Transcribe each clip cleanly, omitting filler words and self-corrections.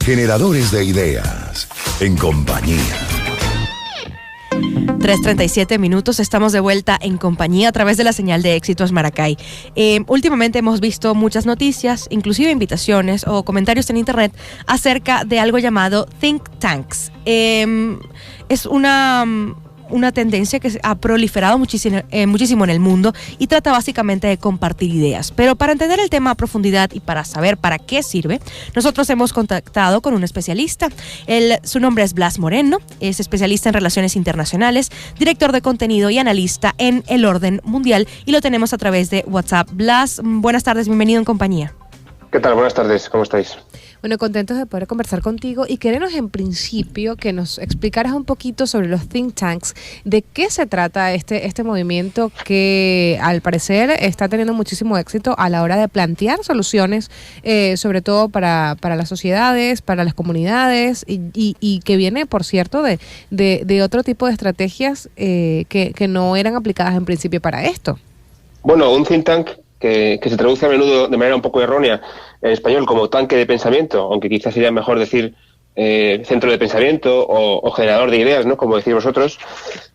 Generadores de ideas, en compañía. 3:37 minutos, estamos de vuelta en compañía a través de la señal de Éxitos Maracay. Últimamente hemos visto muchas noticias, inclusive invitaciones o comentarios en internet acerca de algo llamado think tanks. Es una tendencia que ha proliferado muchísimo en el mundo y trata básicamente de compartir ideas. Pero para entender el tema a profundidad y para saber para qué sirve, nosotros hemos contactado con un especialista. Su nombre es Blas Moreno, es especialista en relaciones internacionales, director de contenido y analista en El Orden Mundial, y lo tenemos a través de WhatsApp. Blas, buenas tardes, bienvenido en compañía. ¿Qué tal? Buenas tardes, ¿cómo estáis? Bueno, contentos de poder conversar contigo y queremos en principio que nos explicaras un poquito sobre los think tanks, de qué se trata este movimiento que al parecer está teniendo muchísimo éxito a la hora de plantear soluciones, sobre todo para las sociedades, para las comunidades y que viene, por cierto, de otro tipo de estrategias que no eran aplicadas en principio para esto. Bueno, un think tank que se traduce a menudo de manera un poco errónea en español como tanque de pensamiento, aunque quizás sería mejor decir centro de pensamiento o generador de ideas, ¿no? Como decís vosotros,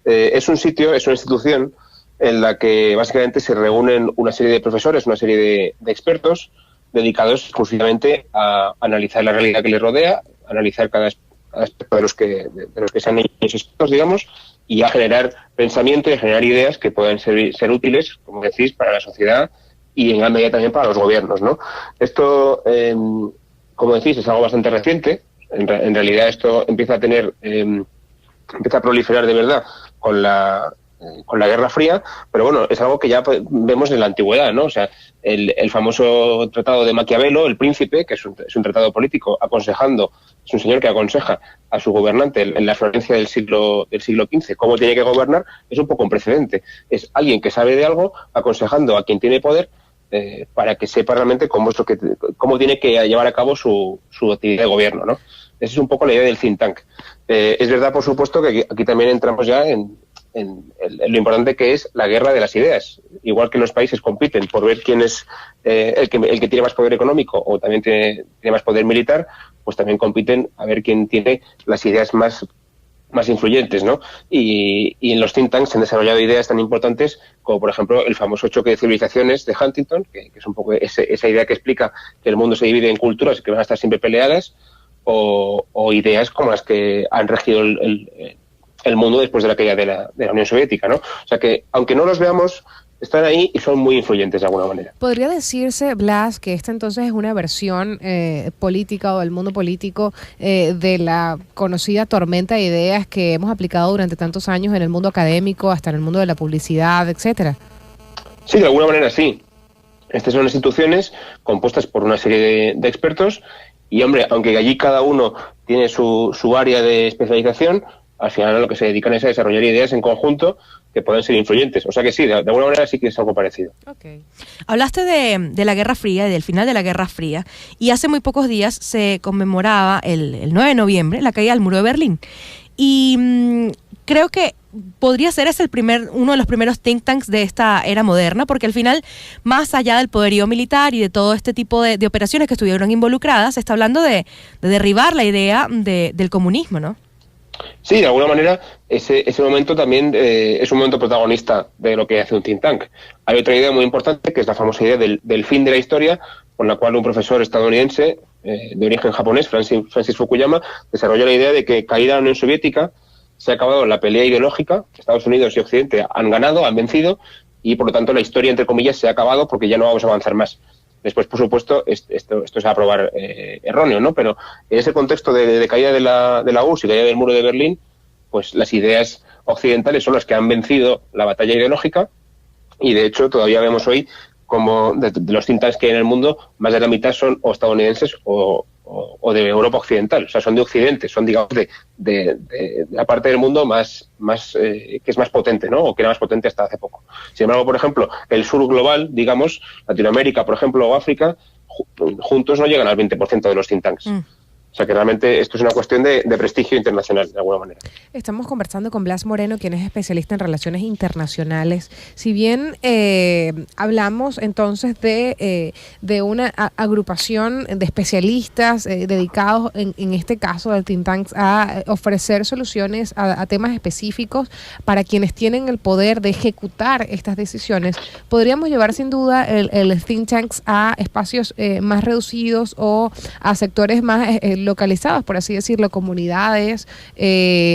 es un sitio, es una institución en la que básicamente se reúnen una serie de profesores, una serie de expertos dedicados exclusivamente a analizar la realidad que les rodea, analizar cada aspecto de los que sean ellos expertos, digamos, y a generar pensamiento y a generar ideas que puedan ser útiles, como decís, para la sociedad y en gran medida también para los gobiernos, ¿no? Esto, como decís, es algo bastante reciente. En realidad esto empieza a proliferar de verdad con la Guerra Fría, pero bueno, es algo que ya vemos en la antigüedad, ¿no? O sea, el famoso tratado de Maquiavelo, El Príncipe, que es un tratado político es un señor que aconseja a su gobernante en la Florencia del siglo XV cómo tiene que gobernar, es un poco un precedente. Es alguien que sabe de algo aconsejando a quien tiene poder para que sepa realmente cómo tiene que llevar a cabo su actividad de gobierno, ¿no? Esa es un poco la idea del think tank. Es verdad, por supuesto, que aquí también entramos ya en lo importante que es la guerra de las ideas. Igual que los países compiten por ver quién es el que tiene más poder económico o también tiene más poder militar, pues también compiten a ver quién tiene las ideas más influyentes, ¿no? Y en los think tanks se han desarrollado ideas tan importantes como, por ejemplo, el famoso choque de civilizaciones de Huntington, que es un poco esa idea que explica que el mundo se divide en culturas que van a estar siempre peleadas, o ideas como las que han regido el mundo después de la caída de la Unión Soviética, ¿no? O sea que, aunque no los veamos, están ahí y son muy influyentes de alguna manera. ¿Podría decirse, Blas, que esta entonces es una versión política o del mundo político de la conocida tormenta de ideas que hemos aplicado durante tantos años en el mundo académico, hasta en el mundo de la publicidad, etcétera? Sí, de alguna manera sí. Estas son instituciones compuestas por una serie de expertos y, hombre, aunque allí cada uno tiene su área de especialización, al final a lo que se dedican es a desarrollar ideas en conjunto que pueden ser influyentes. O sea que sí, de alguna manera sí que es algo parecido. Okay. Hablaste de la Guerra Fría y del final de la Guerra Fría, y hace muy pocos días se conmemoraba el 9 de noviembre la caída del muro de Berlín. Y creo que podría ser uno de los primeros think tanks de esta era moderna, porque al final, más allá del poderío militar y de todo este tipo de operaciones que estuvieron involucradas, se está hablando de derribar la idea del comunismo, ¿no? Sí, de alguna manera ese momento también es un momento protagonista de lo que hace un think tank. Hay otra idea muy importante, que es la famosa idea del fin de la historia, con la cual un profesor estadounidense de origen japonés, Francis Fukuyama, desarrolló la idea de que, caída la Unión Soviética, se ha acabado la pelea ideológica, Estados Unidos y Occidente han ganado, han vencido, y por lo tanto la historia, entre comillas, se ha acabado porque ya no vamos a avanzar más. Después, por supuesto, esto se va a probar erróneo, ¿no? Pero en ese contexto de caída de la URSS y caída del muro de Berlín, pues las ideas occidentales son las que han vencido la batalla ideológica, y de hecho todavía vemos hoy como de los think tanks que hay en el mundo, más de la mitad son o estadounidenses o de Europa occidental. O sea, son de Occidente, son, digamos, de la parte del mundo que es más potente, ¿no? O que era más potente hasta hace poco. Sin embargo, por ejemplo, el sur global, digamos, Latinoamérica, por ejemplo, o África, juntos no llegan al 20% de los think tanks. O sea que realmente esto es una cuestión de prestigio internacional, de alguna manera. Estamos conversando con Blas Moreno, quien es especialista en relaciones internacionales. Si bien hablamos entonces de una agrupación de especialistas dedicados, en este caso del think tank, a ofrecer soluciones a temas específicos para quienes tienen el poder de ejecutar estas decisiones, podríamos llevar sin duda el think tanks a espacios más reducidos o a sectores más localizados, por así decirlo, comunidades,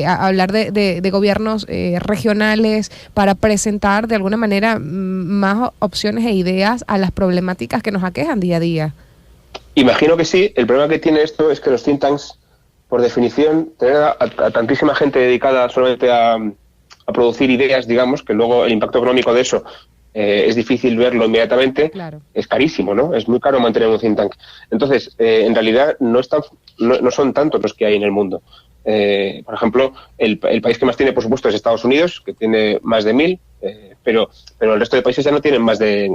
a hablar de gobiernos regionales para presentar de alguna manera más opciones e ideas a las problemáticas que nos aquejan día a día. Imagino que sí. El problema que tiene esto es que los think tanks, por definición, tener a tantísima gente dedicada solamente a producir ideas, digamos, que luego el impacto económico de eso es difícil verlo inmediatamente, claro. Es carísimo, ¿no? Es muy caro mantener un think tank. Entonces, en realidad no son tantos los que hay en el mundo. Por ejemplo, el país que más tiene, por supuesto, es Estados Unidos, que tiene más de 1000, pero el resto de países ya no tienen más de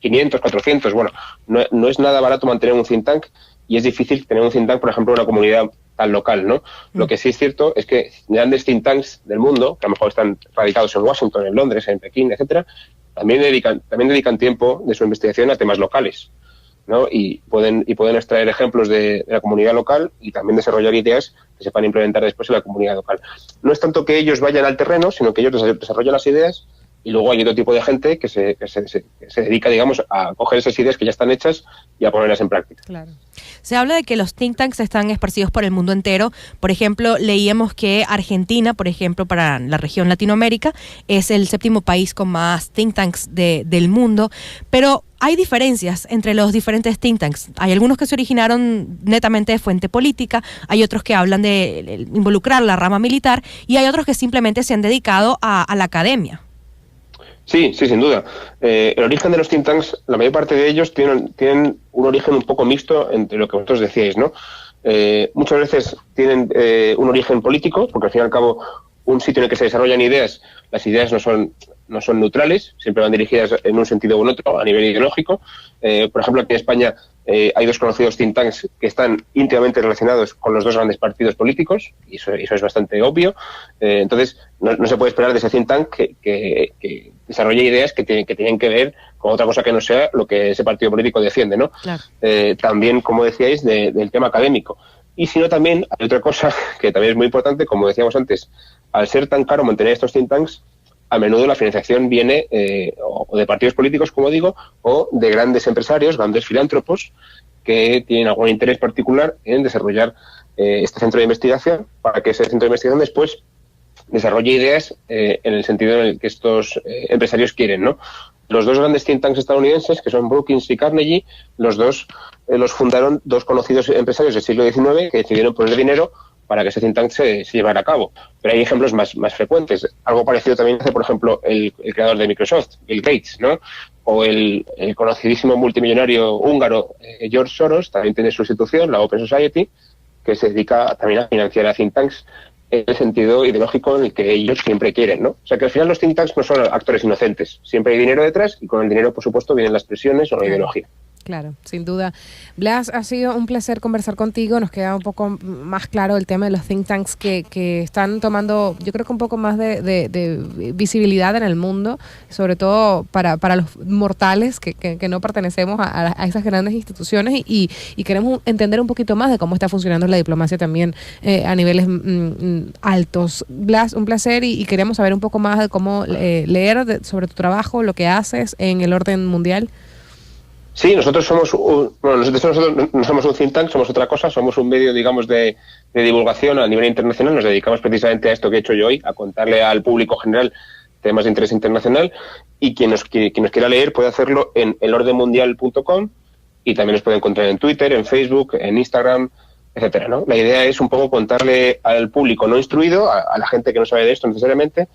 500, 400. Bueno, no es nada barato mantener un think tank y es difícil tener un think tank, por ejemplo, en una comunidad tan local, ¿no? Lo que sí es cierto es que grandes think tanks del mundo, que a lo mejor están radicados en Washington, en Londres, en Pekín, etcétera, también dedican tiempo de su investigación a temas locales, ¿no? Y pueden extraer ejemplos de la comunidad local y también desarrollar ideas que se puedan implementar después en la comunidad local. No es tanto que ellos vayan al terreno, sino que ellos desarrollan las ideas y luego hay otro tipo de gente que se dedica, digamos, a coger esas ideas que ya están hechas y a ponerlas en práctica. Claro. Se habla de que los think tanks están esparcidos por el mundo entero. Por ejemplo, leíamos que Argentina, por ejemplo, para la región Latinoamérica, es el 7º país con más think tanks del mundo. Pero hay diferencias entre los diferentes think tanks. Hay algunos que se originaron netamente de fuente política, hay otros que hablan de involucrar la rama militar y hay otros que simplemente se han dedicado a la academia. Sí, sin duda. El origen de los think tanks, la mayor parte de ellos tienen un origen un poco mixto entre lo que vosotros decíais, ¿no? Muchas veces tienen un origen político, porque al fin y al cabo un sitio en el que se desarrollan ideas, las ideas no son neutrales, siempre van dirigidas en un sentido u en otro a nivel ideológico. Por ejemplo, aquí en España hay dos conocidos think tanks que están íntimamente relacionados con los dos grandes partidos políticos, y eso es bastante obvio. Entonces, no se puede esperar de ese think tank que desarrolle ideas que tienen que ver con otra cosa que no sea lo que ese partido político defiende, ¿no? Claro. También, como decíais, del tema académico. Y si no, también hay otra cosa que también es muy importante, como decíamos antes, al ser tan caro mantener estos think tanks, a menudo la financiación viene o de partidos políticos, como digo, o de grandes empresarios, grandes filántropos, que tienen algún interés particular en desarrollar este centro de investigación, para que ese centro de investigación después desarrolle ideas en el sentido en el que estos empresarios quieren, ¿no? Los dos grandes think tanks estadounidenses, que son Brookings y Carnegie, los dos los fundaron dos conocidos empresarios del siglo XIX que decidieron poner dinero para que ese think tank se llevara a cabo. Pero hay ejemplos más frecuentes. Algo parecido también hace, por ejemplo, el creador de Microsoft, Bill Gates, ¿no? O el conocidísimo multimillonario húngaro George Soros, también tiene su institución, la Open Society, que se dedica también a financiar a think tanks en el sentido ideológico en el que ellos siempre quieren, ¿no? O sea que al final los think tanks no son actores inocentes. Siempre hay dinero detrás y con el dinero, por supuesto, vienen las presiones o la ideología. Claro, sin duda. Blas, ha sido un placer conversar contigo. Nos queda un poco más claro el tema de los think tanks que están tomando, yo creo que un poco más de visibilidad en el mundo, sobre todo para los mortales que no pertenecemos a esas grandes instituciones y queremos entender un poquito más de cómo está funcionando la diplomacia también a niveles altos. Blas, un placer y queremos saber un poco más de cómo leer sobre tu trabajo, lo que haces en el orden mundial. Sí, nosotros no somos un think tank, somos otra cosa, somos un medio, digamos, de divulgación a nivel internacional. Nos dedicamos precisamente a esto que he hecho yo hoy, a contarle al público general temas de interés internacional, y quien nos quiera leer puede hacerlo en elordenmundial.com y también nos puede encontrar en Twitter, en Facebook, en Instagram, etcétera, ¿no? La idea es un poco contarle al público no instruido, a la gente que no sabe de esto necesariamente,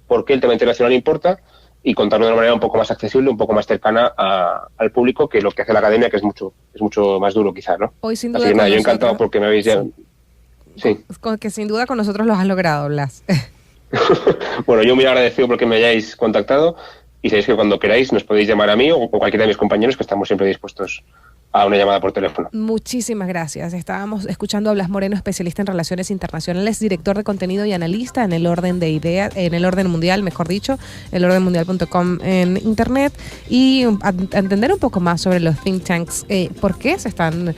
por qué el tema internacional importa, y contarlo de una manera un poco más accesible, un poco más cercana al público que lo que hace la academia, que es mucho más duro quizás, ¿no? Hoy sin duda. Así que nada, yo encantado porque me habéis ya... Sí. Que sin duda con nosotros los has logrado, Blas. Bueno, yo muy agradecido porque me hayáis contactado y sabéis que cuando queráis nos podéis llamar a mí o cualquiera de mis compañeros, que estamos siempre dispuestos a una llamada por teléfono. Muchísimas gracias. Estábamos escuchando a Blas Moreno, especialista en relaciones internacionales, director de contenido y analista en el orden de ideas, en el orden mundial, mejor dicho, elordenmundial.com en internet, y a entender un poco más sobre los think tanks, por qué se están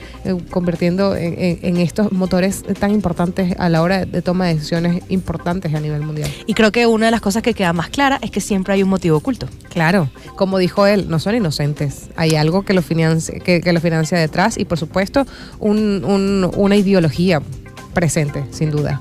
convirtiendo en estos motores tan importantes a la hora de toma de decisiones importantes a nivel mundial. Y creo que una de las cosas que queda más clara es que siempre hay un motivo oculto. Claro, como dijo él, no son inocentes. Hay algo que lo financia, que lo financia detrás, y por supuesto una ideología presente, sin duda.